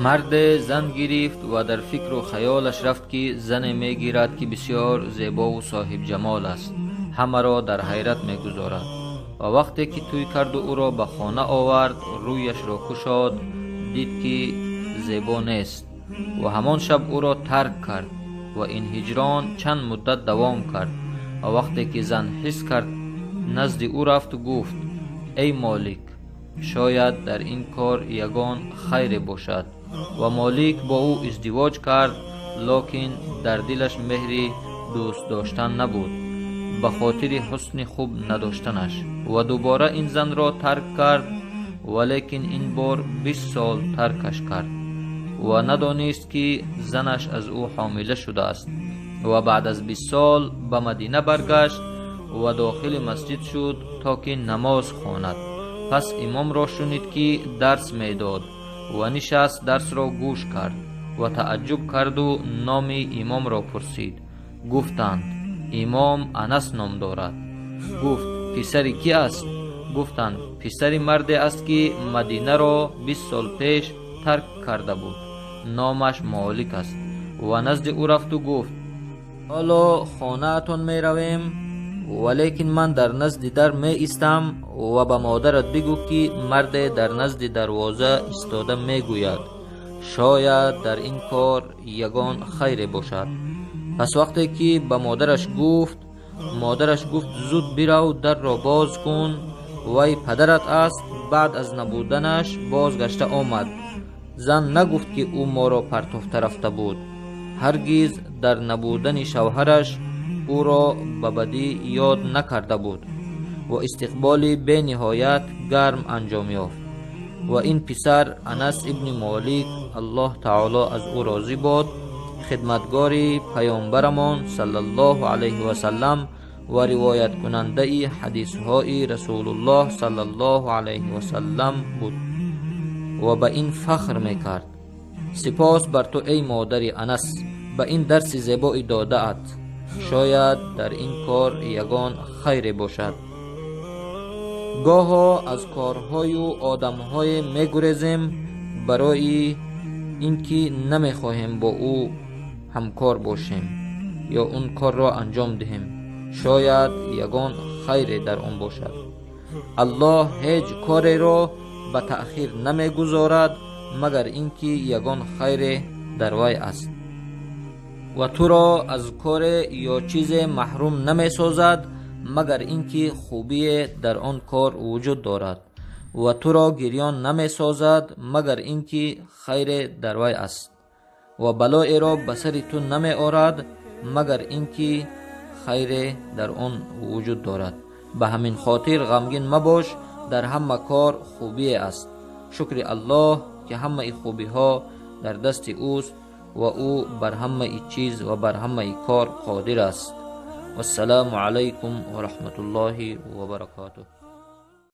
مرد زن گرفت و در فکر و خیالش رفت که زن می گیرد که بسیار زیبا و صاحب جمال است، همه را در حیرت می گذارد. و وقتی که توی کرد و او را به خانه آورد، رویش را کشاد، دید که زیبا نیست و همان شب او را ترک کرد و این هجران چند مدت دوام کرد. و وقتی که زن حس کرد، نزد او رفت و گفت: ای مالک، شاید در این کار یگان خیر باشد. و مالک با او ازدواج کرد، لکن در دلش مهر دوست داشتن نبود، به خاطر حسن خوب نداشتنش، و دوباره این زن را ترک کرد، ولیکن این بار 20 سال ترکش کرد و ندانست که زنش از او حامله شده است. و بعد از 20 سال به مدینه برگشت و داخل مسجد شد تا که نماز خواند. پس امام را شنید که درس میداد و نشست درس را گوش کرد و تعجب کرد و نام امام را پرسید. گفتند: امام انس نام دارد. گفت: پسر کی است؟ گفتند: پسر مردی است که مدینه را 20 سال پیش ترک کرده بود، نامش مالک است. و نزد او رفت و گفت: حالا خانه اتون می رویم، ولیکن من در نزد در می ایستم و به مادرت بگو که مرد در نزد دروازه ایستاده می گوید شاید در این کار یگان خیر باشد. پس وقتی که به مادرش گفت زود برو در را باز کن، وی پدرت است. بعد از نبودنش بازگشته آمد. زن نگفت که او ما را پرتافته رفته بود، هرگز در نبودن شوهرش او را به بدی یاد نکرده بود و استقبال به نهایت گرم انجام یافت. و این پسر انس ابن مالک، الله تعالی از او راضی باد، خدمتگار پیامبرمان صلی الله علیه و سلم و روایت کننده حدیث های رسول الله صلی الله علیه و سلم بود و به این فخر میکرد. سپاس بر تو ای مادر انس، به این درس زیبایی داده ات، شاید در این کار یگان خیر باشد. گاه از کارهای و آدمهای میگریزیم برای اینکه نمیخواهیم با او همکار باشیم یا اون کار را انجام دهیم، شاید یگان خیر در آن باشد. الله هیچ کاری را به تأخیر نمیگذارد مگر اینکه یگان خیر در وی است و تو را از کار یا چیز محروم نمی سازد مگر اینکه خوبی در آن کار وجود دارد و تو را گریان نمی سازد مگر اینکه خیر در وی است و بلای را به سر تو نمی آورد مگر اینکه خیر در آن وجود دارد. به همین خاطر غمگین مباش، در همه کار خوبی است. شکر الله که همه خوبی ها در دست اوست و او بر همه چیز و بر همه کار قادر است. والسلام علیکم و رحمت الله و برکاته.